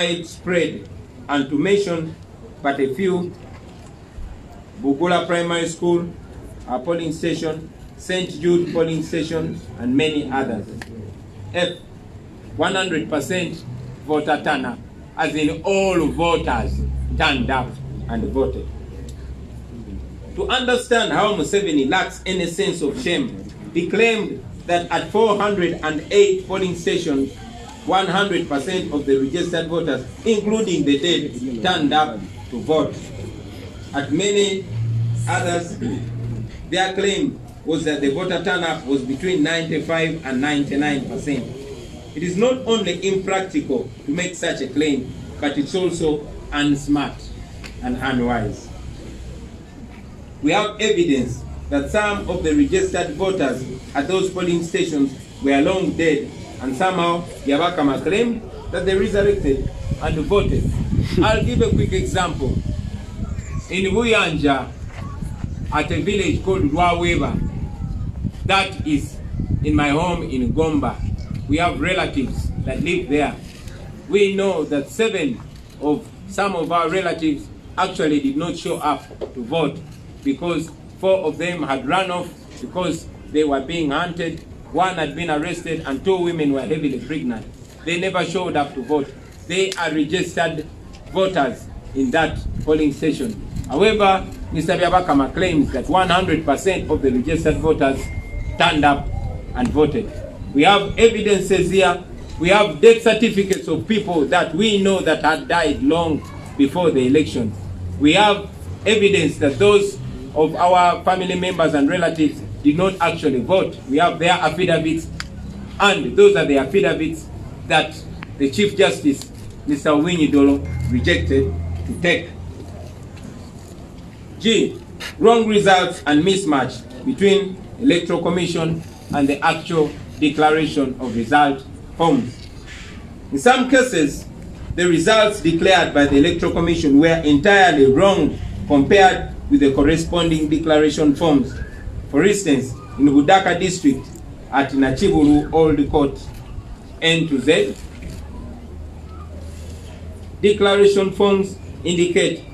widespread, and to mention but a few: Bugula Primary School, our polling station, St. Jude polling station, and many others. F, 100% voter turnout, as in all voters turned up and voted. To understand how Museveni lacks any sense of shame, he claimed that at 408 polling stations, 100% of the registered voters, including the dead, turned up to vote. At many others, their claim was that the voter turnout was between 95 and 99%. It is not only impractical to make such a claim, but it's also unsmart and unwise. We have evidence that some of the registered voters at those polling stations were long dead, and somehow Byabakama claimed that they resurrected and voted. I'll give a quick example. In Buyanja, at a village called Rwaweba, that is in my home in Gomba, we have relatives that live there. We know that some of our relatives actually did not show up to vote because 4 of them had run off because they were being hunted. 1 had been arrested and 2 women were heavily pregnant. They never showed up to vote. They are registered voters in that polling station. However, Mr. Byabakama claims that 100% of the registered voters turned up and voted. We have evidences here. We have death certificates of people that we know that had died long before the election. We have evidence that those of our family members and relatives did not actually vote. We have their affidavits, and those are the affidavits that the Chief Justice, Mr. Owiny-Dollo, rejected to take. G, wrong results and mismatch between Electoral Commission and the actual declaration of result forms. In some cases, the results declared by the Electoral Commission were entirely wrong compared with the corresponding declaration forms. For instance, in Budaka district at Nachiburu Old Court, N to Z, declaration forms indicate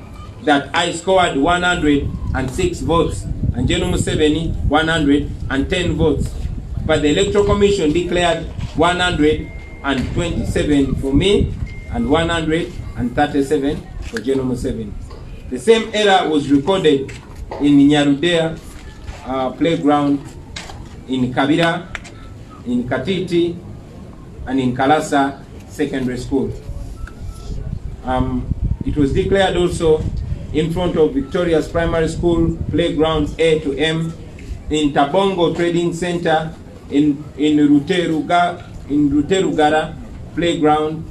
that I scored 106 votes and General Museveni 110 votes. But the Electoral Commission declared 127 for me and 137 for General Museveni. The same error was recorded in Nyarudea playground, in Kabira, in Katiti, and in Kalasa Secondary School. It was declared also in front of Victoria's Primary School, playgrounds A to M, in Tabongo Trading Center, in Ruterugara playground,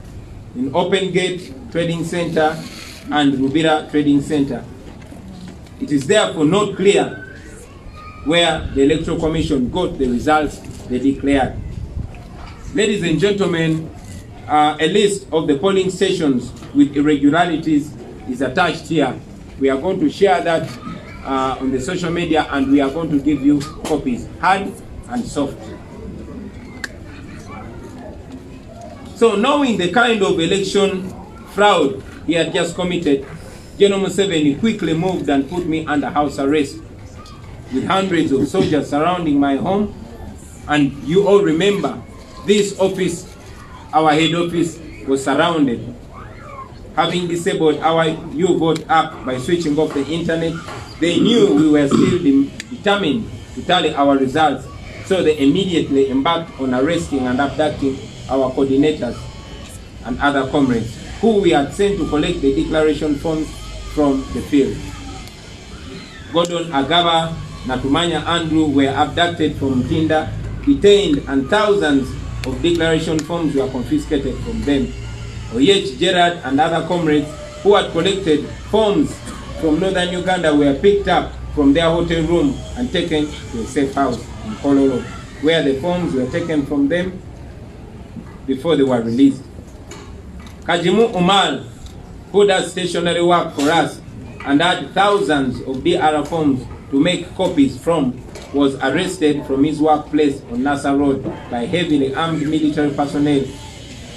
in Open Gate Trading Center, and Rubira Trading Center. It is therefore not clear where the Electoral Commission got the results they declared. Ladies and gentlemen, a list of the polling stations with irregularities is attached here. We are going to share that on the social media, and we are going to give you copies, hard and soft. So knowing the kind of election fraud he had just committed, General Museveni quickly moved and put me under house arrest with hundreds of soldiers surrounding my home. And you all remember, this office, our head office, was surrounded. Having disabled our U-Vote app by switching off the internet, they knew we were still determined to tally our results, so they immediately embarked on arresting and abducting our coordinators and other comrades, who we had sent to collect the declaration forms from the field. Gordon Agaba, Natumanya Andrew were abducted from Tinda, detained, and thousands of declaration forms were confiscated from them. Oyech Gerard and other comrades who had collected forms from northern Uganda were picked up from their hotel room and taken to a safe house in Kololo, where the forms were taken from them before they were released. Kajimu Umar, who does stationary work for us and had thousands of DR forms to make copies from, was arrested from his workplace on Nasa Road by heavily armed military personnel.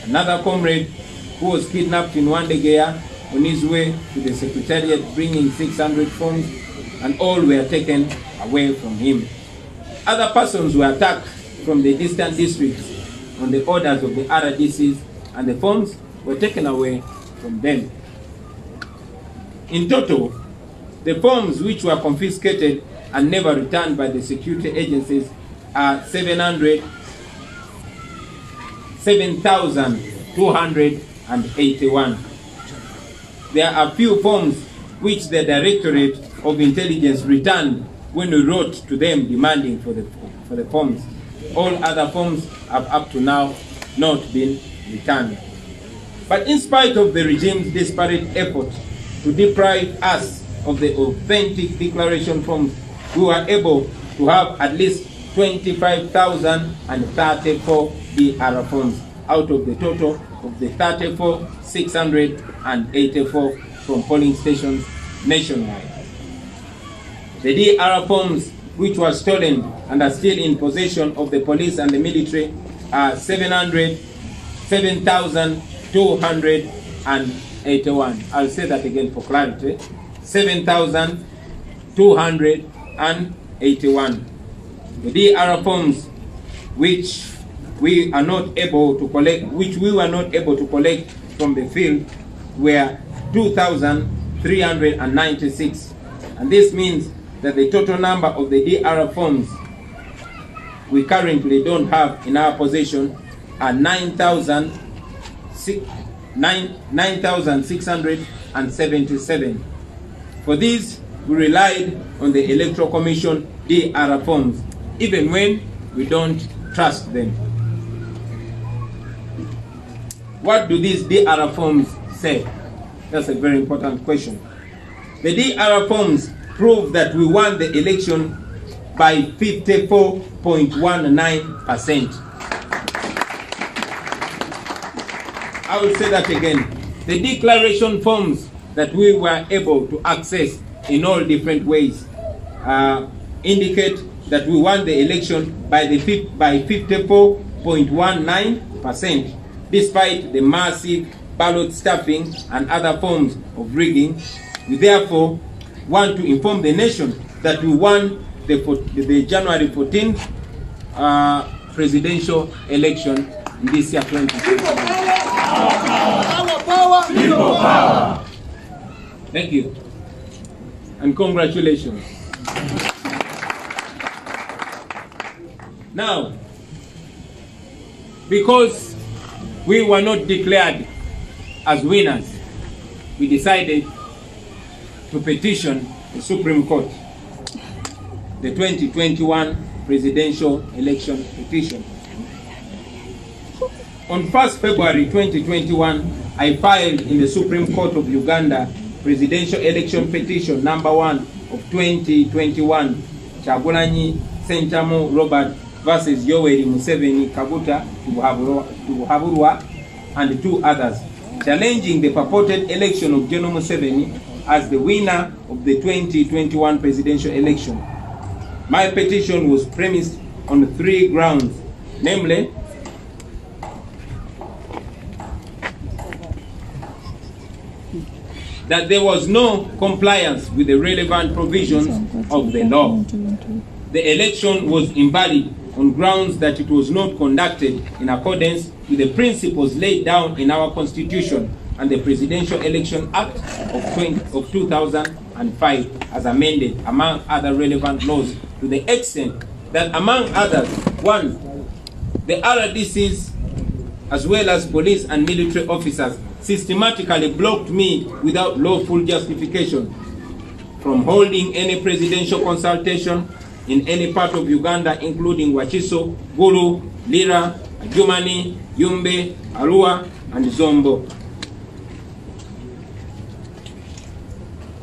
Another comrade, who was kidnapped in Wandegeya on his way to the Secretariat bringing 600 forms, and all were taken away from him. Other persons were attacked from the distant districts on the orders of the RDCs, and the forms were taken away from them. In total, the forms which were confiscated and never returned by the security agencies are 7,281. There are few forms which the Directorate of Intelligence returned when we wrote to them demanding for the forms. All other forms have up to now not been returned. But in spite of the regime's desperate effort to deprive us of the authentic declaration forms, we were able to have at least 25,034 DR forms out of the total of the 34,684 from polling stations nationwide. The DR forms which were stolen and are still in possession of the police and the military are 7,281. I'll say that again for clarity. 7,281. The DR forms which we were not able to collect from the field were 2,396, and this means that the total number of the DR forms we currently don't have in our possession are 9,677. For these, we relied on the Electoral Commission DR forms, even when we don't trust them. What do these DR forms say? That's a very important question. The DR forms prove that we won the election by 54.19%. I will say that again. The declaration forms that we were able to access in all different ways indicate that we won the election by 54.19%, despite the massive ballot stuffing and other forms of rigging. We therefore want to inform the nation that we won the January 14th presidential election in this year 2020. People power. Thank you. And congratulations. Now, because we were not declared as winners, we decided to petition the Supreme Court, the 2021 presidential election petition. On 1st February 2021, I filed in the Supreme Court of Uganda presidential election petition number 1 of 2021, Kyagulanyi Ssentamu Robert versus Yoweri Museveni Kaguta Tubuhaburwa and 2 others, challenging the purported election of General Museveni as the winner of the 2021 presidential election. My petition was premised on 3 grounds, namely, that there was no compliance with the relevant provisions of the law. The election was invalid on grounds that it was not conducted in accordance with the principles laid down in our Constitution and the Presidential Election Act of 2005 as amended, among other relevant laws, to the extent that, among others, 1, the RDCs as well as police and military officers systematically blocked me without lawful justification from holding any presidential consultation in any part of Uganda, including Wakiso, Gulu, Lira, Adjumani, Yumbe, Arua, and Zombo.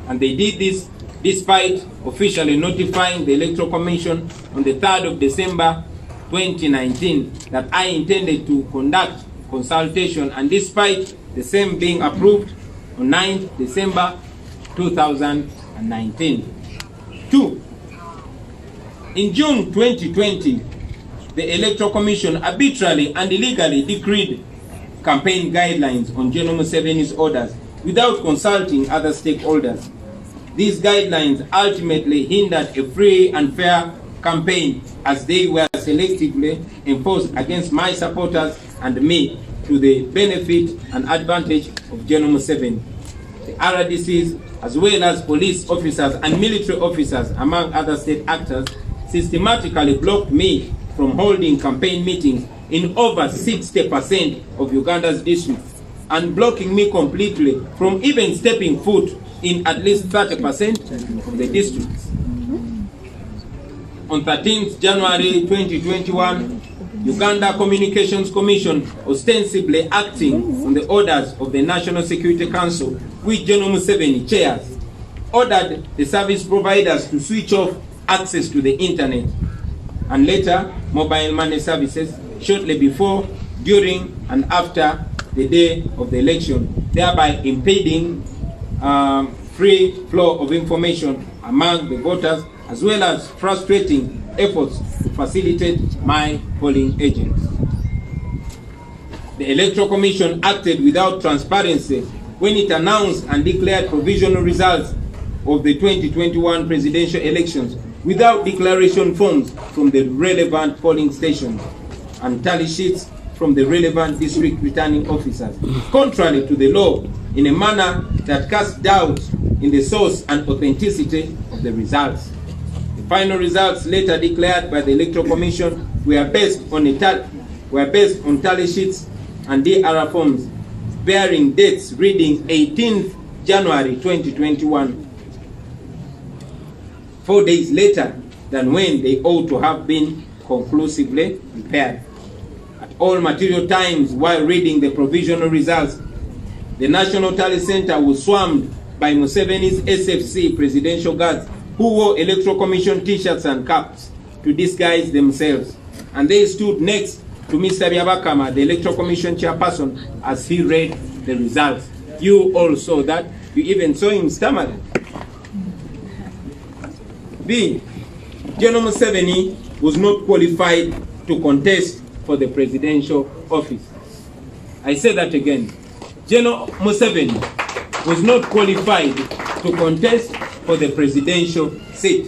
And they did this despite officially notifying the Electoral Commission on the 3rd of December 2019 that I intended to conduct consultation, and despite the same being approved on 9th December 2019. 2. In June 2020, the Electoral Commission arbitrarily and illegally decreed campaign guidelines on General Museveni's orders without consulting other stakeholders. These guidelines ultimately hindered a free and fair campaign as they were selectively enforced against my supporters and me to the benefit and advantage of General Museveni. The RDCs, as well as police officers and military officers, among other state actors, systematically blocked me from holding campaign meetings in over 60% of Uganda's districts, and blocking me completely from even stepping foot in at least 30% of the districts. On 13th January 2021, Uganda Communications Commission, ostensibly acting on the orders of the National Security Council, which General Museveni chairs, ordered the service providers to switch off access to the internet and later mobile money services shortly before, during, and after the day of the election, thereby impeding free flow of information among the voters, as well as frustrating efforts to facilitate my polling agents. The Electoral Commission acted without transparency when it announced and declared provisional results of the 2021 presidential elections without declaration forms from the relevant polling stations and tally sheets from the relevant district returning officers, contrary to the law, in a manner that cast doubt in the source and authenticity of the results. The final results later declared by the Electoral Commission were based on tally sheets and DR forms bearing dates reading 18th January 2021, 4 days later than when they ought to have been conclusively prepared. At all material times while reading the provisional results, the National Tally Center was swarmed by Museveni's SFC presidential guards who wore Electoral Commission t-shirts and caps to disguise themselves. And they stood next to Mr. Byabakama, the Electoral Commission chairperson, as he read the results. You all saw that. You even saw him stammering. B. General Museveni was not qualified to contest for the presidential office. I say that again. General Museveni was not qualified to contest for the presidential seat.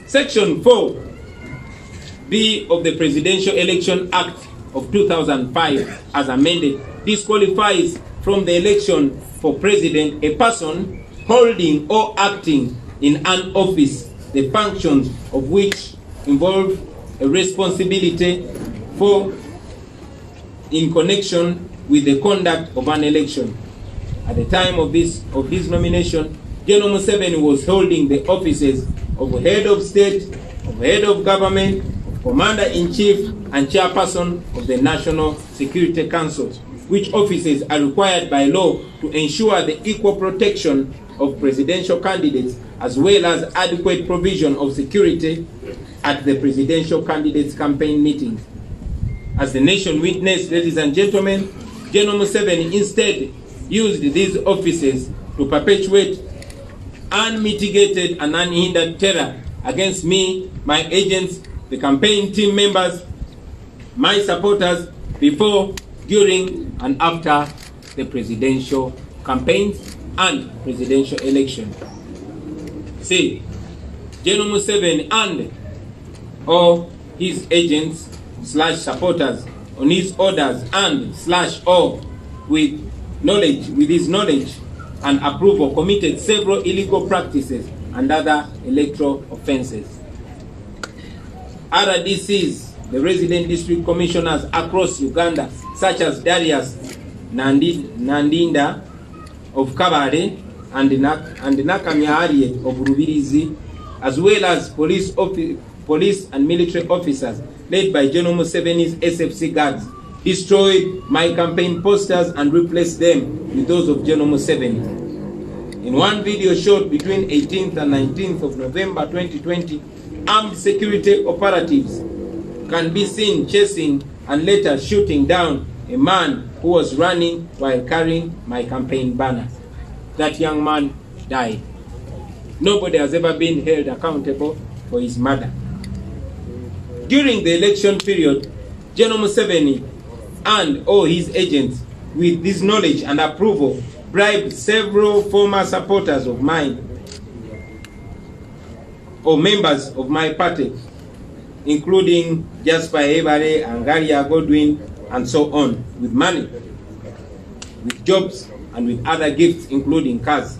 Section 4B of the Presidential Election Act of 2005, as amended, disqualifies from the election for president a person holding or acting in an office, the functions of which involve a responsibility for in connection with the conduct of an election. At the time of this nomination, General Museveni was holding the offices of head of state, of head of government, of commander-in-chief, and chairperson of the National Security Council, which offices are required by law to ensure the equal protection of presidential candidates as well as adequate provision of security at the presidential candidates' campaign meetings. As the nation witnessed, ladies and gentlemen, General Museveni instead used these offices to perpetuate unmitigated and unhindered terror against me, my agents, the campaign team members, my supporters, before, during, and after the presidential campaigns and presidential election. See, General Museveni and all his agents / supporters on his orders and / or with his knowledge and approval committed several illegal practices and other electoral offenses. RDCs, the resident district commissioners across Uganda, such as Darius Nandinda of Kabale and Nakamya Harriet of Rubirizi, as well as police and military officers led by General Museveni's SFC guards, destroyed my campaign posters and replaced them with those of General Museveni. In one video shot between 18th and 19th of November 2020, armed security operatives can be seen chasing and later shooting down a man who was running while carrying my campaign banner. That young man died. Nobody has ever been held accountable for his murder. During the election period, General Museveni and or his agents, with this knowledge and approval, bribed several former supporters of mine or members of my party, including Jasper Ebare, Angaria Godwin, and so on, with money, with jobs, and with other gifts, including cars.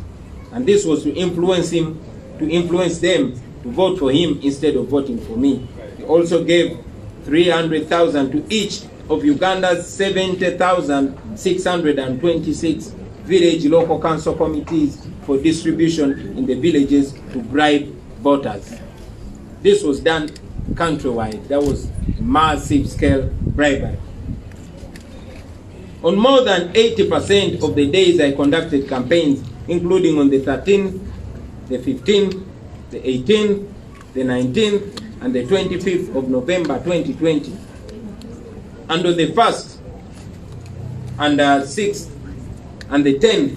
And this was to influence them to vote for him instead of voting for me. He also gave 300,000 to each of Uganda's 70,626 village local council committees for distribution in the villages to bribe voters. This was done countrywide. That was massive scale bribery. On more than 80% of the days I conducted campaigns, including on the 13th, the 15th, the 18th, the 19th, and the 25th of November 2020. And on the 1st, and 6th, and the 10th,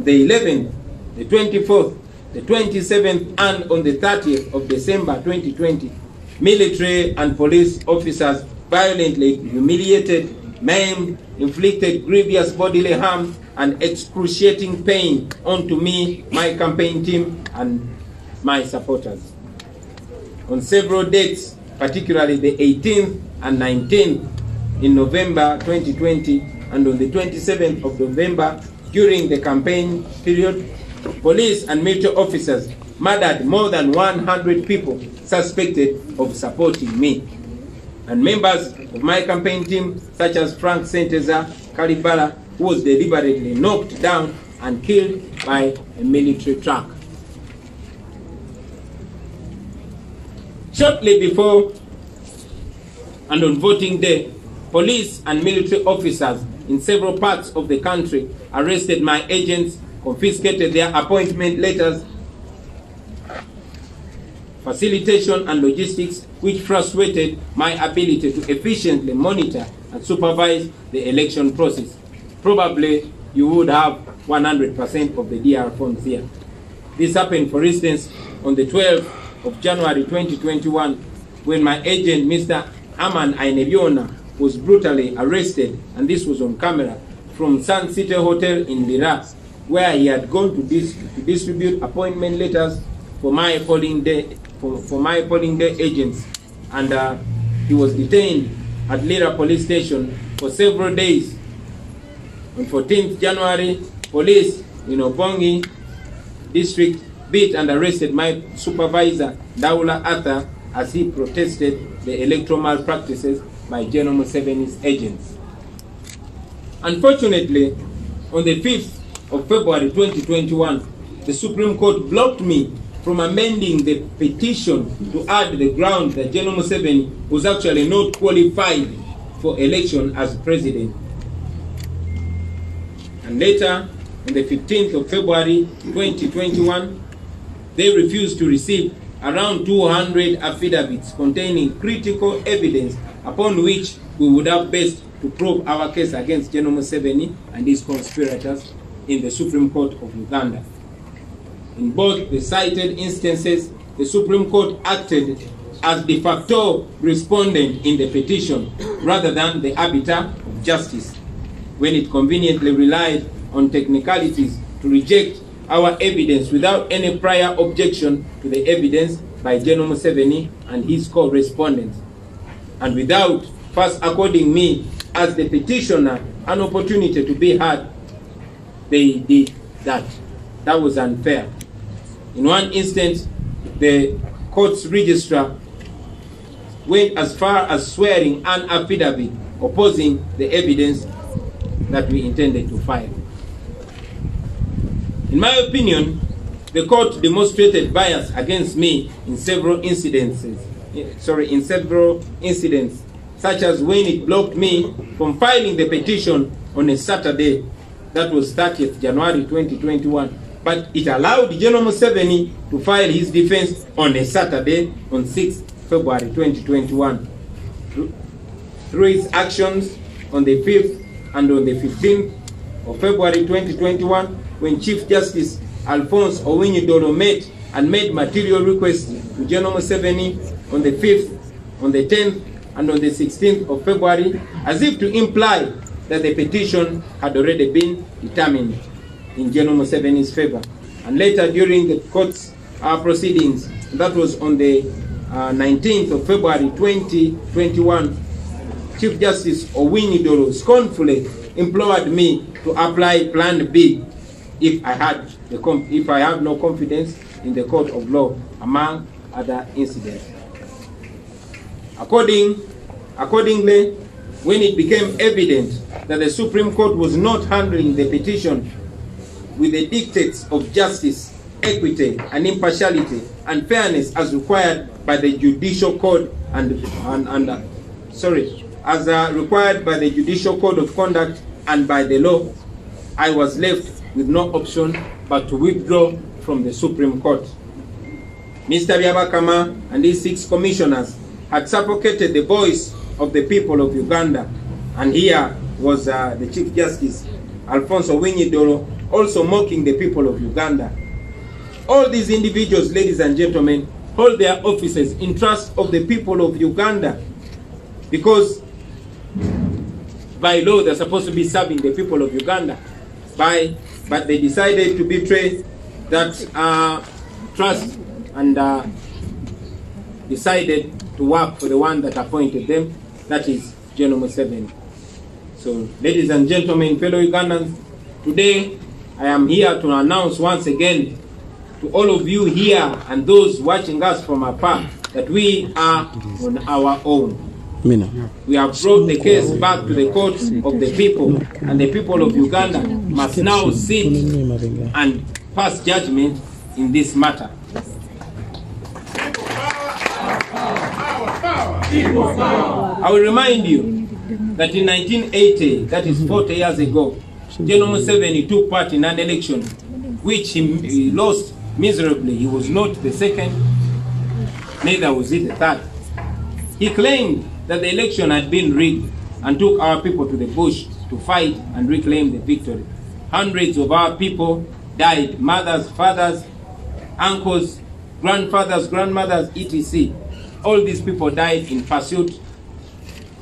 the 11th, the 24th, the 27th, and on the 30th of December 2020, military and police officers violently humiliated, maimed, inflicted grievous bodily harm and excruciating pain onto me, my campaign team, and my supporters. On several dates, particularly the 18th and 19th in November 2020, and on the 27th of November during the campaign period, police and military officers murdered more than 100 people suspected of supporting me. And members of my campaign team, such as Frank Senteza Kalibala, who was deliberately knocked down and killed by a military truck. Shortly before and on voting day, police and military officers in several parts of the country arrested my agents, confiscated their appointment letters, facilitation and logistics, which frustrated my ability to efficiently monitor and supervise the election process. Probably you would have 100% of the DR forms here. This happened, for instance, on the 12th of January 2021, when my agent, Mr. Aman Ainebiona, was brutally arrested, and this was on camera, from Sun City Hotel in Lira, where he had gone to distribute appointment letters for my polling day agents, and he was detained at Lira police station for several days. On 14th January, police in Obongi district beat and arrested my supervisor, Daula Arthur, as he protested the electoral malpractices by General Museveni's agents. Unfortunately, on the 5th of February 2021, the Supreme Court blocked me from amending the petition to add the ground that General Museveni was actually not qualified for election as president. And later, on the 15th of February 2021, they refused to receive around 200 affidavits containing critical evidence upon which we would have based to prove our case against General Museveni and his conspirators in the Supreme Court of Uganda. In both the cited instances, the Supreme Court acted as de facto respondent in the petition rather than the arbiter of justice, when it conveniently relied on technicalities to reject our evidence without any prior objection to the evidence by General Museveni and his co-respondents, and without first according me as the petitioner an opportunity to be heard. They did that. That was unfair. In one instance, the court's registrar went as far as swearing an affidavit opposing the evidence that we intended to file. In my opinion, the court demonstrated bias against me in several incidents, such as when it blocked me from filing the petition on a Saturday, that was 30th January 2021, but it allowed General Museveni to file his defense on a Saturday on 6th February 2021. Through his actions on the 5th and on the 15th of February 2021, when Chief Justice Alphonse Owiny-Dollo met and made material requests to General Museveni on the 5th, on the 10th, and on the 16th of February, as if to imply that the petition had already been determined in General Museveni's favor. And later, during the court's proceedings, that was on the 19th of February 2021, Chief Justice Owiny Dolo scornfully implored me to apply Plan B if I have no confidence in the court of law, among other incidents. Accordingly, when it became evident that the Supreme Court was not handling the petition with the dictates of justice, equity, and impartiality and fairness as required by the Judicial Code required by the Judicial Code of Conduct and by the law, I was left with no option but to withdraw from the Supreme Court. Mr. Byabakama and his 6 commissioners had suffocated the voice of the people of Uganda, and here was the Chief Justice Alfonso Owiny Dolo also mocking the people of Uganda. All these individuals, ladies and gentlemen, hold their offices in trust of the people of Uganda, because by law they're supposed to be serving the people of Uganda, but they decided to betray that trust and decided to work for the one that appointed them, that is General Museveni. So, ladies and gentlemen, fellow Ugandans, today I am here to announce once again to all of you here and those watching us from afar that we are on our own. We have brought the case back to the courts of the people, and the people of Uganda must now sit and pass judgment in this matter. I will remind you that in 1980, that is 40 years ago, General Museveni took part in an election which he lost miserably. He was not the second, neither was he the third. He claimed that the election had been rigged and took our people to the bush to fight and reclaim the victory. Hundreds of our people died, mothers, fathers, uncles, grandfathers, grandmothers, etc. All these people died in pursuit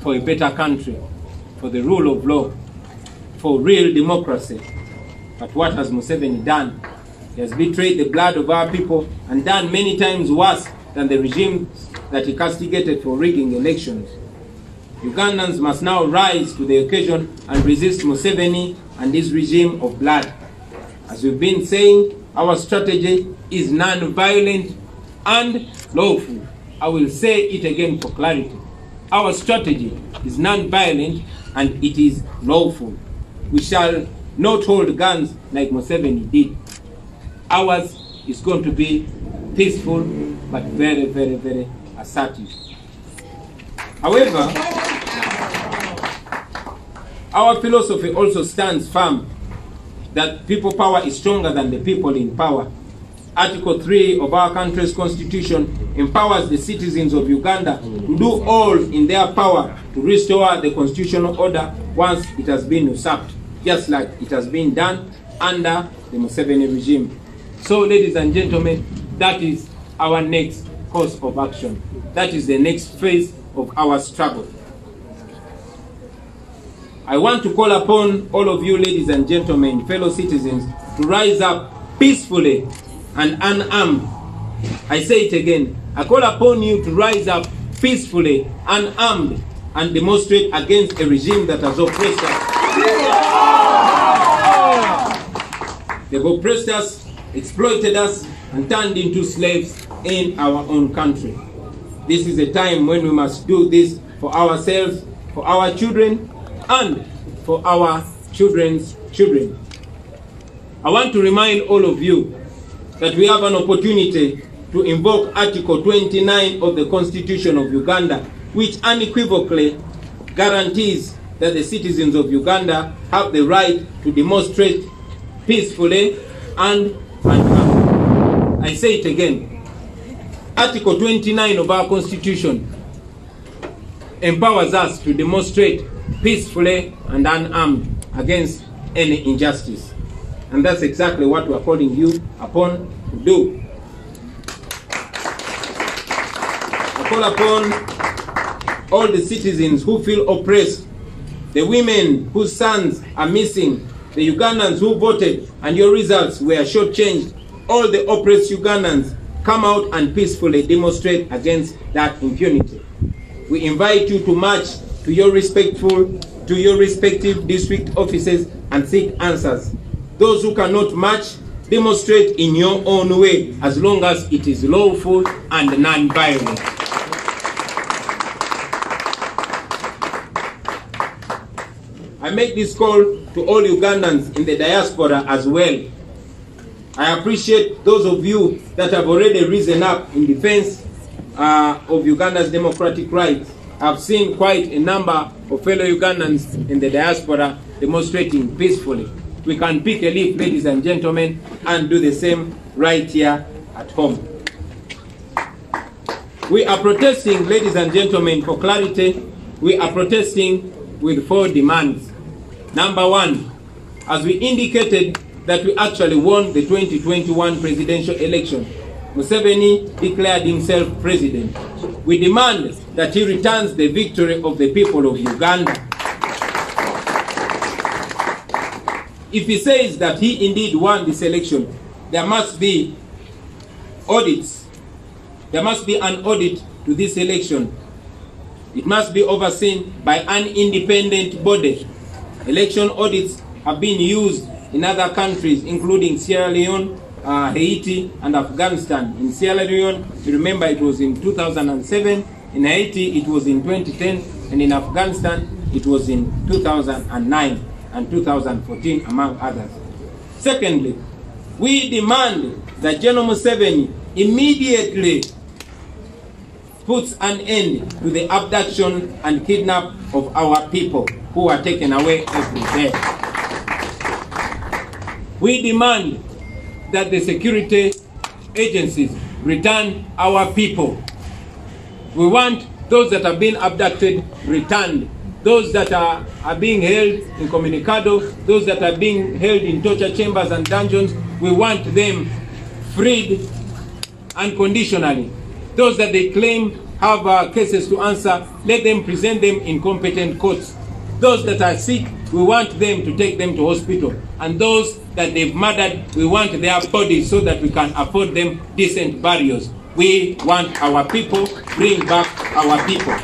for a better country, for the rule of law, for real democracy. But what has Museveni done? He has betrayed the blood of our people and done many times worse than the regime that he castigated for rigging elections. Ugandans must now rise to the occasion and resist Museveni and his regime of blood. As we've been saying, our strategy is non-violent and lawful. I will say it again for clarity. Our strategy is non-violent and it is lawful. We shall not hold guns like Museveni did. Ours is going to be peaceful but very, very, very assertive. However, our philosophy also stands firm that people power is stronger than the people in power. Article 3 of our country's constitution empowers the citizens of Uganda to do all in their power to restore the constitutional order once it has been usurped, just like it has been done under the Museveni regime. So, ladies and gentlemen, that is our next course of action. That is the next phase of our struggle. I want to call upon all of you, ladies and gentlemen, fellow citizens, to rise up peacefully and unarmed. I say it again. I call upon you to rise up peacefully, unarmed, and demonstrate against a regime that has oppressed us. They've oppressed us, exploited us, and turned into slaves in our own country. This is a time when we must do this for ourselves, for our children, and for our children's children. I want to remind all of you that we have an opportunity to invoke Article 29 of the Constitution of Uganda, which unequivocally guarantees that the citizens of Uganda have the right to demonstrate peacefully and unarmed. I say it again. Article 29 of our Constitution empowers us to demonstrate peacefully and unarmed against any injustice. And that's exactly what we are calling you upon to do. I call upon all the citizens who feel oppressed, the women whose sons are missing, the Ugandans who voted and your results were shortchanged, all the oppressed Ugandans, come out and peacefully demonstrate against that impunity. We invite you to march to your respective district offices and seek answers. Those who cannot march, demonstrate in your own way, as long as it is lawful and non-violent. I make this call to all Ugandans in the diaspora as well. I appreciate those of you that have already risen up in defense of Uganda's democratic rights. I've seen quite a number of fellow Ugandans in the diaspora demonstrating peacefully. We can pick a leaf, ladies and gentlemen, and do the same right here at home. We are protesting, ladies and gentlemen, for clarity. We are protesting with 4 demands. Number 1, as we indicated that we actually won the 2021 presidential election, Museveni declared himself president. We demand that he returns the victory of the people of Uganda. If he says that he indeed won this election, there must be audits. There must be an audit to this election. It must be overseen by an independent body. Election audits have been used in other countries, including Sierra Leone, Haiti, and Afghanistan. In Sierra Leone, you remember it was in 2007. In Haiti, it was in 2010. And in Afghanistan, it was in 2009 and 2014, among others. Secondly, we demand that General Museveni immediately puts an end to the abduction and kidnap of our people who are taken away every day. We demand that the security agencies return our people. We want those that have been abducted returned. Those that are being held in Communicado, those that are being held in torture chambers and dungeons, we want them freed unconditionally. Those that they claim have cases to answer, let them present them in competent courts. Those that are sick, we want them to take them to hospital. And those that they've murdered, we want their bodies so that we can afford them decent burials. We want our people, bring back our people.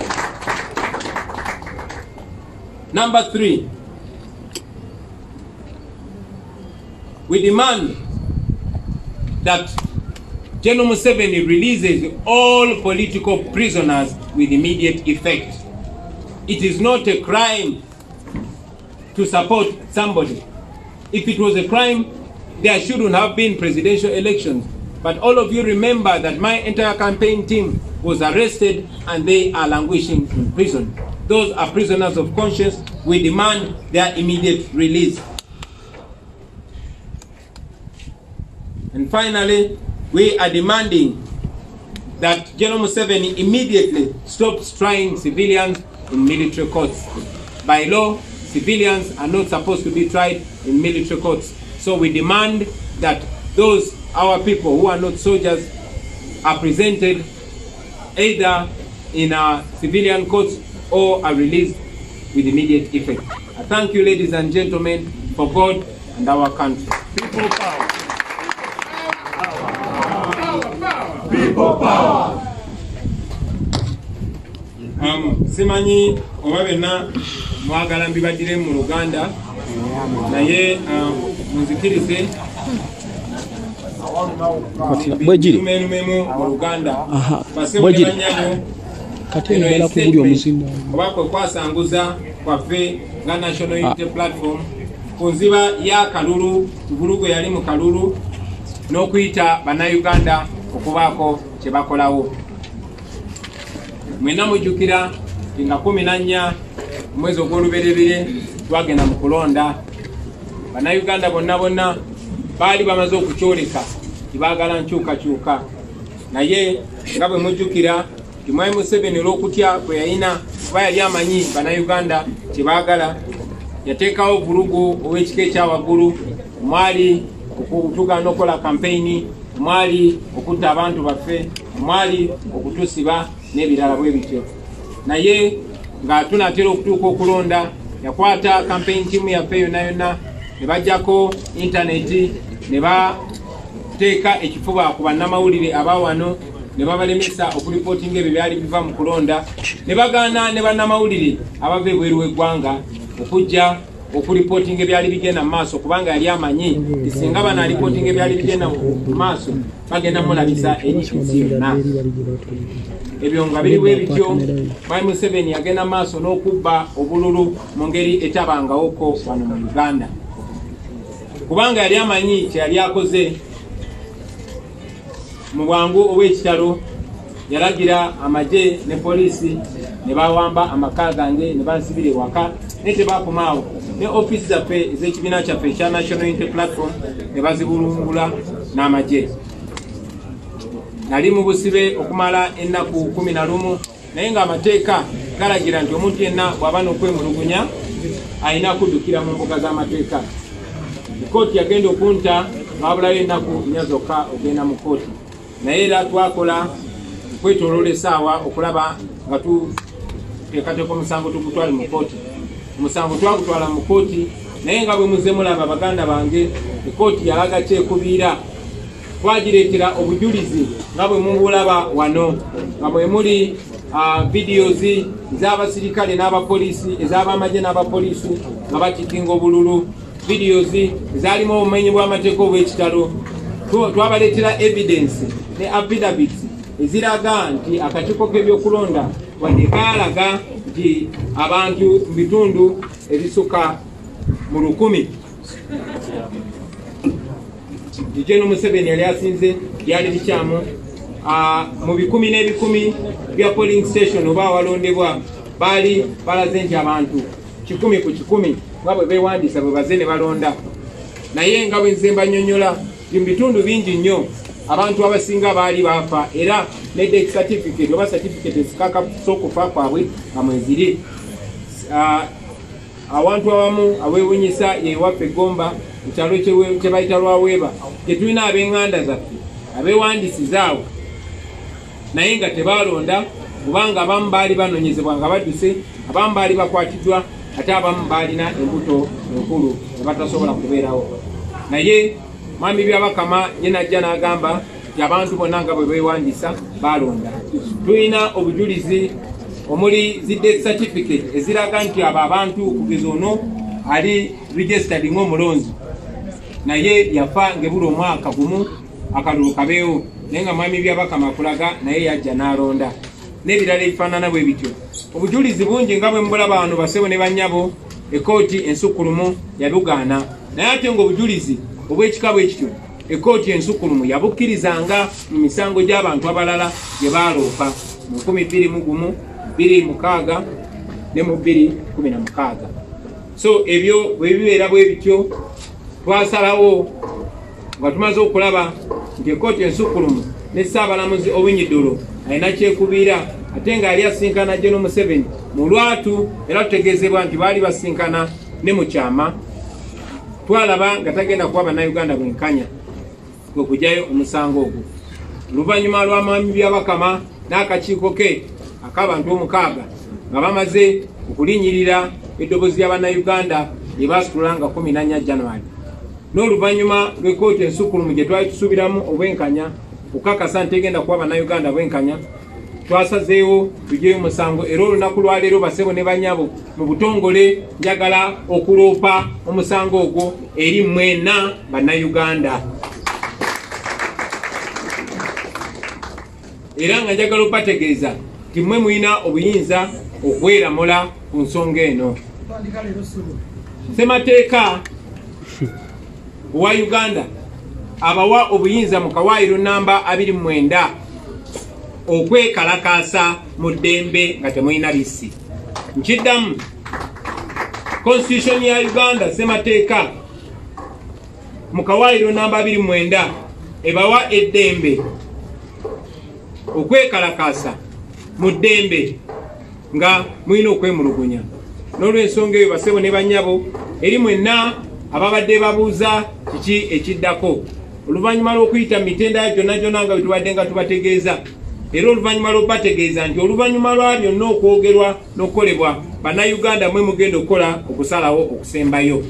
Number 3, we demand that General Museveni releases all political prisoners with immediate effect. It is not a crime to support somebody. If it was a crime, there shouldn't have been presidential elections. But all of you remember that my entire campaign team was arrested and they are languishing in prison. Those are prisoners of conscience. We demand their immediate release. And finally, we are demanding that General Museveni immediately stops trying civilians in military courts. By law, civilians are not supposed to be tried in military courts. So we demand that those, our people who are not soldiers, are presented either in civilian courts or are released with immediate effect. I thank you, ladies and gentlemen, for God and our country. People power. People power. Simanyi obabena mwagala mbibadire mu Luganda naye muzikirize mu Luganda obakwe kwasanguza kwaffe nga National Unity Platform kunziba ya Kalulu Tubulugo yali mu Kalulu n'okuyita bannayuganda okubaako kye bakolawo. Mwena mujjukira nga 14 mwezi ogw'olubereberye twagenda mu kulonda. Bannayuganda bonna baali bamaze okukyoleka tibaagala nkyukakyuka, naye nga bwe mujjukira Mwami Museveni olw'okutya kwe yalina kuba yali amanyi bannayuganda kye baagala, yateekawo vulugu ow'ekika ekyawaggulu, mwali okutugaana okukola kampeyini, mwali okutta abantu baffe, mwali okutusiba n'ebirala bwe bityo. naye nga tunatera okutuuka okulonda yakwata campaign team yaffe yonna ne bajjako intaneti ne bateeka ekifuba ku bannamawulire abawano ne babalemesa okuripootinga ebyo byali biva mu kulonda ne bagaana ne bannamawulire abava ebweru w'eggwanga okujja okuripootinga ebyali bigenda mu maaso kubanga yali amanyi singa banaripootinga ebyali bigenda mu maaso bagenda mulabisa eri ensi yonna. Ebyo nga biriwo ebityo Mwami Museveni yagenda maaso n'okubba obululu mu ngeri etabangawoko wano mu Uganda kubanga yali amanyi kye yali akoze. Mu bwangu obw'ekitalo yalagira amagye ne poliisi ne bawamba amaka gange ne bansibira ewaka naye tebakomaawo ne ofiisi zaffe ez'ekibiina kyaffe ekya National Unity Platform ne bazibulungula n'amagye. Nali mu busibe okumala ennaku 11 naye ng'amateeka galagira nti omuntu yenna bw'aba n'okwemulugunya alina kuddukira mu mbuga z'amateeka. Kkooti yagenda okunta wabulayo ennaku 4 zokka ogenda mu kkooti naye era twakola okwetooloola essaawa okulaba nga tuteekateeka omusango tugutwale mu kkooti. Omusango twagutwala mu kkooti naye nga bwe muze mulaba baganda bange ekkooti yalaga kyekubiira twagireetera obujulizi nga bwe mubulaba wano nga bwe muli videos ez'abasirikale n'abapoliisi ez'abamagye n'abapoliisi nga bakikinga obululu, videos ezalimu obumenyi bw'amateeka obw'ekitalo. Twabaleetera evidence ne affidavits eziraga nti akakiiko k'ebyokulonda wadde kaalaga nti abantu mu bitundu ebisukka mu 1,000 Gen. Museveni yali asinze byali bikyamu mu 10 n'ebikumi bya polling station oba awalondebwa baali balaze nti abantu 100 ku 100 nga bwe beewandiisa bwe baze ne balonda. Naye nga bwe nze mbanyonnyola mu bitundu bingi nnyo abantu abasinga baali baafa era ne death certificate oba certificate ezikakasa okufa kwabwe nga mweziri. Awantu awamu aweewunyisa yewaffe Gomba ekyalo kye bayita Lwaweeba gye tulina ab'eŋŋanda zaffe abeewandiisizaawo naye nga tebalonda kubanga abamu baali banoonyezebwa nga badduse, abamu baali bakwatiddwa ate abamu baalina embuto enkulu ebatasobola kubeerawo. Naye Mwami Byabakama ye najja n'agamba nti abantu bonna nga bwe beewandiisa balonda. Tulina obujulizi omuli zi death certificate eziraga nti abo abantu kugeza ono ali registered ng'omulonzi naye yafa ngebula omwaka gumu akalulu kabeewo naye nga Mwami Byabakama akulaga naye yajja n'alonda n'ebirala ebifaanana bwe bityo. Obujulizi bungi nga bwe mbulaba wano basebo ne bannyabo ekkooti ensukkulumu yabugaana naye ate ng'obujulizi obw'ekika bwe kityo ekkooti ensukkulumu yabukkirizanga mu misango gy'abantu abalala gye baaloopa mu 2001, 2006 ne mu 2016. So ebyo bwe bibeera bwe bityo twasalawo nga tumaze okulaba nti ekkooti ensukkulumu ne Ssaabalamuzi Owiny Dollo alina kyekubiira ate nga yali asinkana Gen. Museveni mu Lwatu era tutegeezebwa nti baali basinkana ne mu kyama. Twalaba nga tagenda kuwa bannayuganda bwenkanya okugyayo omusango ogwo. Oluvannyuma lwa Mwami Byabakama n'akakiiko ke ak'abantu 6 nga bamaze okulinnyirira eddoboozi ly'abannayuganda lye baasitula nga 14 January n'oluvannyuma lw'ekkooti ensukkulumu gye twali tusuubiramu obwenkanya okukakasa nti egenda kuwa bannayuganda bwenkanya, twasazeewo tugyeyo omusango era olunaku lwaleero basebo ne bannyabo mu butongole njagala okuloopa omusango ogwo eri mwenna bannayuganda. Era nga njagala okubategeeza nti mmwe mulina obuyinza okweramula ku nsonga eno. Ssemateeka wa Uganda abawa obuyinza mu kawaayiro namba 29 okwekalakaasa mu ddembe nga temulina lissi. Nkiddamu, Constitution ya Uganda ssemateeka mu kawaayiro namba 29 ebawa eddembe okwekalakaasa mu ddembe nga mulina okwemulugunya. N'olw'ensonga eyo basebo ne bannyabo eri mwenna ababadde babuuza kiki ekiddako oluvannyuma lw'okuyita mu mitendera gyonna nga bwe tubadde nga tubategeeza era oluvannyuma lw'obategeeza nti oluvannyuma lwa byonna okwogerwa n'okukolebwa bannayuganda mwe mugenda okukola okusalawo okusembayo.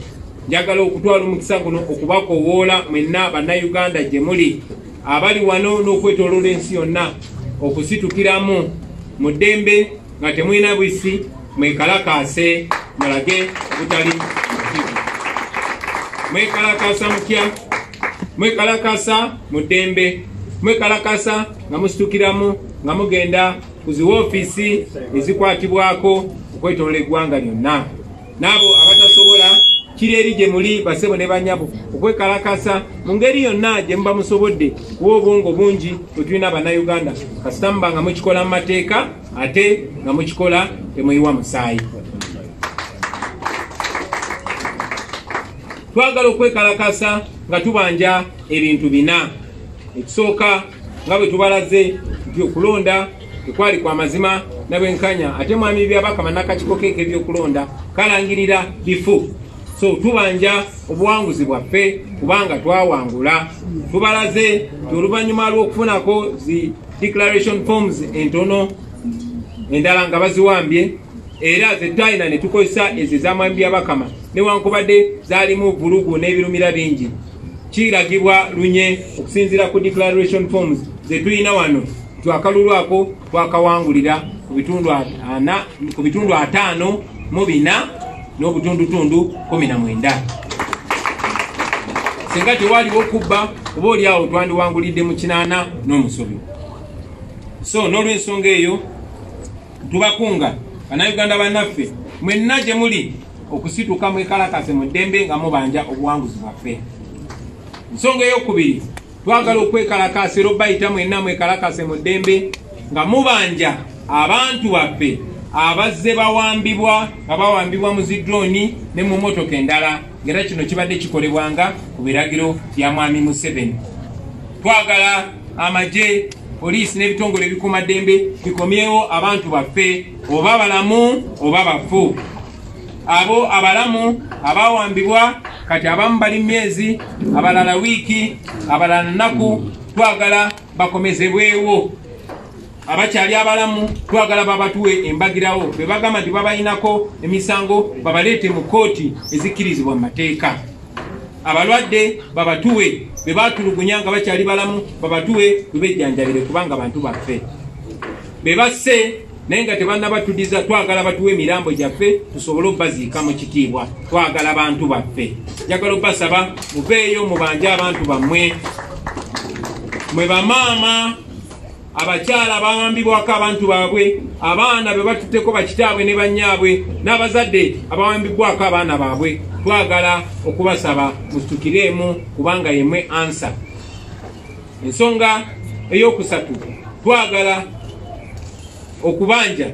Njagala okutwala omukisa guno okubakoowoola mwenna bannayuganda gye muli abali wano n'okwetooloola ensi yonna okusitukiramu mu ddembe nga temulina bwisi, mwekalakaase mulage obutali mwekalakaasa mutya, mwekalakaasa mu ddembe, mwekalakaasa nga musitukiramu nga mugenda ku zi woofiisi ezikwatibwako okwetooloola eggwanga lyonna. N'abo abatasobola kiri eri gye muli basebo ne banyabo okwekalakasa mu ngeri yonna gye muba musobodde kuba obwongo bungi bwe tulina bannayuganda kasita muba nga mukikola mu mateeka ate nga mukikola temuyiwa musaayi. Twagala okwekalakasa nga tubanja ebintu bina. Ekisooka nga bwe tubalaze nti okulonda tekwali kwa mazima na bwenkanya ate mwami byabakama n'akakiiko ke k'ebyokulonda kalangirira bifu. So tubanja obuwanguzi bwaffe kubanga twawangula. Tubalaze nti oluvannyuma lw'okufunako zi declaration forms entono endala nga baziwambye era zetayina ne tukozesa ezo ez'amwami byabakama newankubadde zaalimu vulugu n'ebirumira bingi, kiragibwa lunye okusinziira ku declaration forms zetulina wano nti akalulu ako twakawangulira ku bitundu 54 n'obutundutundu 19. Singa tewaliwo okubba oba oli awo twandiwangulidde mu 80 n'omusobi. So n'olw'ensonga eyo tubakunga bannayuganda bannaffe mwenna gye muli okusituka mwekalakase mu ddembe nga mubanja obuwanguzi bwaffe. Ensonga ey'okubiri twagala okwekalakasa era obayita mwenna mwekalakase mu ddembe nga mubanja abantu baffe abazze bawambibwa nga bawambibwa mu zidrooni ne mu motoka endala ng'era kino kibadde kikolebwanga ku biragiro bya mwami Museveni. Twagala amagye, poliisi n'ebitongole ebikuumaddembe bikomyewo abantu baffe oba balamu oba bafu. Abo abalamu abawambibwa kati abamu bali myezi, abalala wiiki, abalala nnaku, twagala bakomezebwewo. Abakyali abalamu twagala babatuwe embagirawo be bagamba nti babayinako emisango babaleete mu kooti ezikkirizibwa mu mateeka. Abalwadde babatuwe be batulugunya nga bakyali balamu babatuwe bebejjanjabire kubanga bantu baffe. Be basse naye nga tebannabatudiza twagala batuwe emirambo gyaffe tusobole obbaziika mu kitiibwa. Twagala bantu baffe. Njagala obbasaba muveeyo mubanje abantu bammwe. Mwe bamaama abakyala abawambibwako abantu baabwe, abaana be batutteko bakitaabwe ne bannyaabwe, n'abazadde abawambibwako abaana baabwe, twagala okubasaba musitukiremu kubanga yemwe ansa. Ensonga ey'okusatu twagala okubanja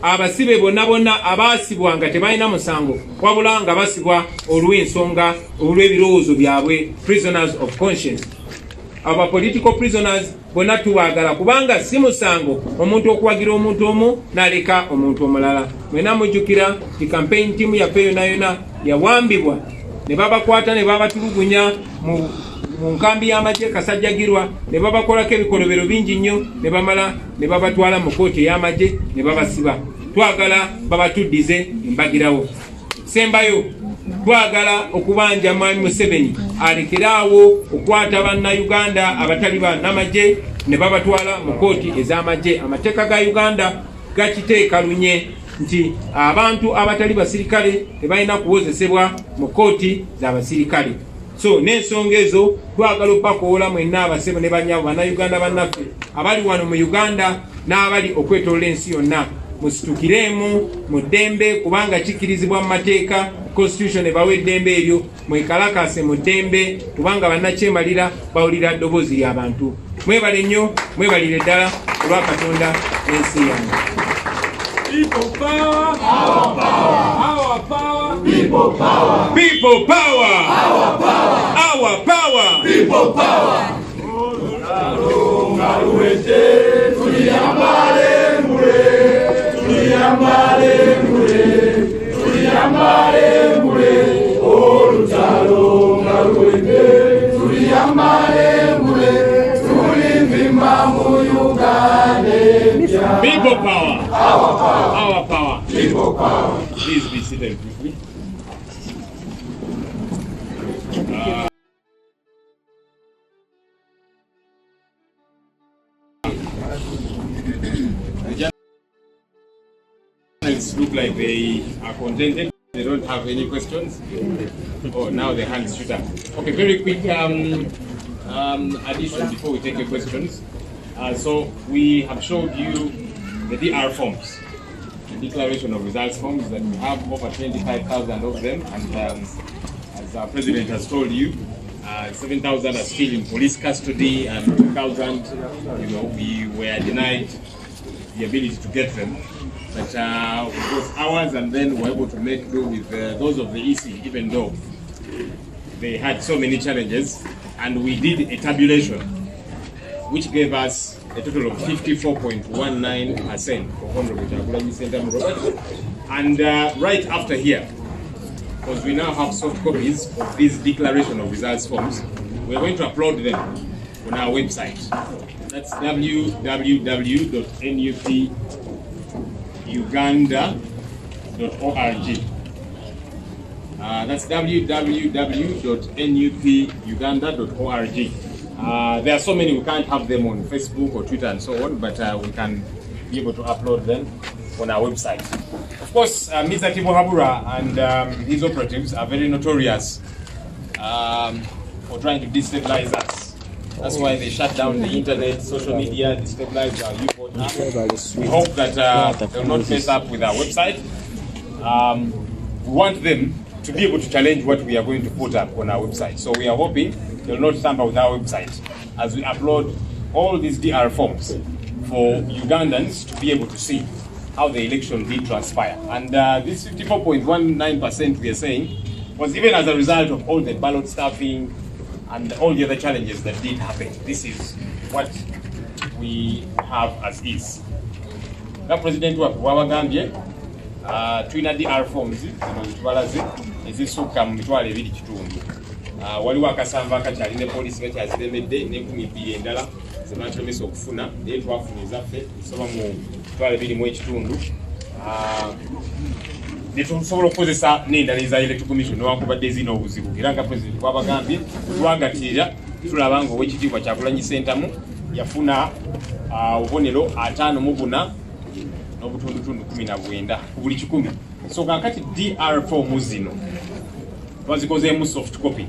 abasibe bonna bonna abaasibwa nga tebalina musango wabula nga basibwa olw'ensonga olw'ebirowoozo byabwe, prisoners of conscience. Aba political prisoners bonna tubagala kubanga si musango omuntu okuwagira omuntu omu n'aleka omuntu omulala. Mwena mujjukira ti campaign team yaffe yonna yawambibwa ne babakwata ne babatulugunya mu nkambi y'amagye Kasajjagirwa ne babakolako ebikolobero bingi nnyo ne bamala ne babatwala mu kooti ey'amagye ne babasiba. Twagala babatuddize embagirawo. Sembayo twagala okubanja mwami Museveni alekeraawo okwata bannayuganda abatali bannamagye ne babatwala mu kooti ez'amagye. Amateeka ga Uganda gakiteeka lunye nti abantu abatali basirikale tebalina kuwozesebwa mu kooti z'abasirikale. So n'ensonga ezo twagala obbakoola mwenna abasebo ne bannyabo bannayuganda bannaffe abali wano mu Uganda n'abali okwetoolola ensi yonna. Musitukiremu mu ddembe kubanga kikkirizibwa mu mateeka, constitution ebawa eddembe eryo. Mwekalakase mu ddembe kubanga bannakyemalira bawulira ddoboozi ly'abantu. Mwebale nnyo, mwebalire ddala olwa Katonda n'ensi yange. People power, our power, our power, people power, people power, our power, our power, people power. Tuliyambale mule, tulimvimba mu Uganda. be seated quickly. The journalists look like they are contented. They don't have any questions. Oh, now the hands shoot up. Okay, very quick addition before we take the questions. So we have showed you the DR forms, the declaration of results forms, that we have over 25,000 of them, and as our president has told you, 7,000 are still in police custody, and 2,000, we were denied the ability to get them. But it was ours, and then we were able to make do with those of the EC, even though they had so many challenges. And we did a tabulation, which gave us a total of 54.19% for Honorable Kyagulanyi Ssentamu Robert. And right after here, because we now have soft copies of these declaration of results forms, we're going to upload them on our website. That's www.nupuganda.org. That's www.nupuganda.org. There are so many, we can't have them on Facebook or Twitter and so on, but we can be able to upload them on our website. Of course, Mr. Tibuhaburwa and his operatives are very notorious for trying to destabilize us. That's why they shut down the internet, social media, destabilize our youth. We hope that they will not mess up with our website. We want them to be able to challenge what we are going to put up on our website. So we are hoping they will not tamper with our website as we upload all these DR forms for Ugandans to be able to see how the election did transpire. And this 54.19% we are saying was even as a result of all the ballot stuffing and all the other challenges that did happen. This is what we have as is. The President wabagambye tulina DR forms zitwalaze ezisukka mu mitwalo 2.5. Waliwo akasamba akakyali ne poliisi bakyaziremedde ne2,200 endala ze batulemesa okufuna naye twafuna ezaffe zisoba mu 2.5. Ne tusobola okukozesa n'endala eza Electoral Commission newankubadde ezirina obuzibu, era nga President bwabagambye twagatira tulaba nga Oweekitiibwa Kyagulanyi Ssentamu yafuna obubonero 54 n'obutundutundu 19 ku buli 100. So kakati DR form zino twazikozeemu soft copy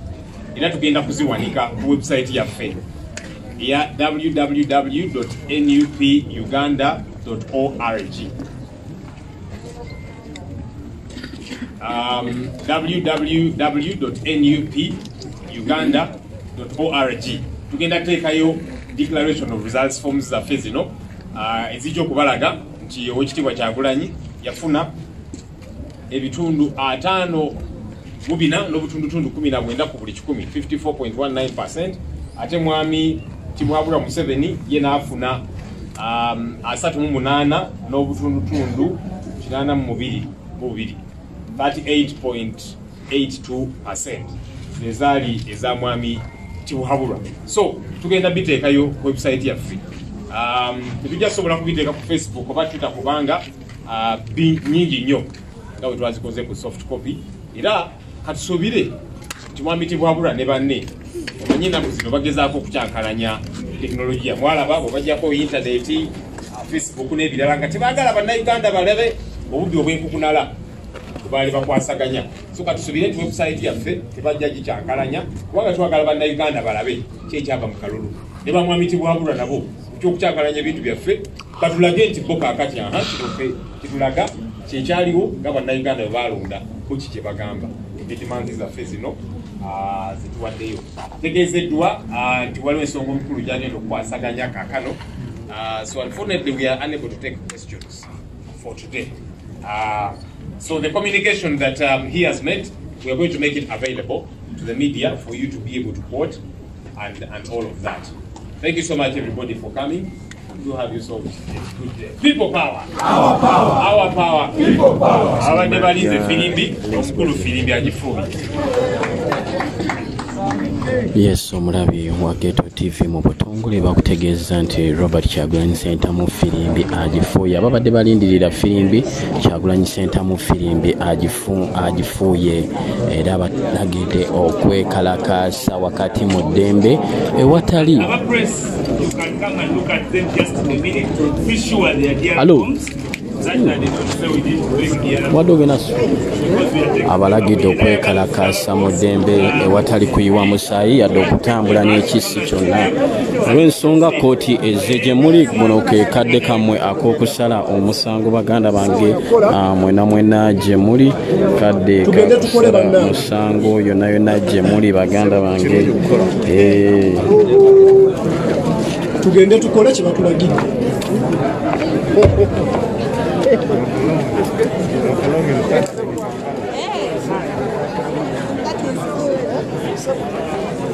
era tugenda kuziwanika ku website yaffe ya www.nupuganda.org. www.nupuganda.org. Tugenda teekayo declaration of results forms zaffe zino ezijja okubalaga nti Oweekitiibwa Kyagulanyi yafuna ebitundu 54 n'obutundutundu 19 ku buli 100, 54.19%. Ate mwami Tibuhaburwa Museveni ye n'afuna 38 n'obutundutundu 82, 38.82%. Zezaali eza mwami Tibuhaburwa. So tugenda biteekayo ku website yaffe. Tetujja sobola kubiteeka ku Facebook oba Twitter kubanga nyingi nnyo nga bwe twazikoze ku soft copy. Era katusuubire nti mwami Tibuhaburwa ne banne omanyi ennaku zino bagezaako okukyankalanya tekinologiya. Mwalaba bwe bajjako internet, Facebook n'ebirala nga tebaagala bannayuganda balabe obubbi obw'enkukunala baali bakwasaganya. So katusuubire nti website yaffe tebajja gikyankalanya kubanga twagala bannayuganda balabe ki ekyava mu kalulu. Ne bamwami Tibuhaburwa nabo kyokukyankalanya ebintu byaffe batulage nti bo kaakati kinoffe kitulaga kyekyaliwo nga bannayuganda bwe balonda kuki kye bagamba. Etimanzi zaffe zino zituwaddeyo. Tegeezeddwa nti waliwo ensonga omukulu gy'agenda okukwasaganya kaakano. So unfortunately we are unable to take questions for today. So the communication that he has made, we are going to make it available to the media for you to be able to quote and all of that. Thank you so much everybody for coming. Do have yourselves a good day. People power. Our power. Our power. People power. Our neighbor is a filimbi. Omukulu filimbi ajifubi. Yes, omulabi wa Ghetto TV mu butongole bakutegeeza nti Robert Kyagulanyi Center mu Firimbi agifuuye. Ababadde balindirira Firimbi Kyagulanyi Center mu Firimbi agifuuye era balagidde okwekalakaasa wakati mu ddembe ewatali. Hello. Wadogenaso abalagidde okwekalakaasa mu ddembe ewatali kuyiwa musaayi yadde okutambula n'ekissi kyonna olw'ensonga kooti ezze gye muli. Muno ke kadde kammwe ak'okusala omusango baganda bange mwena gye muli kadde kakusala omusango yonna gye muli baganda bange. Tugende tukole kye batulagidde. That is good.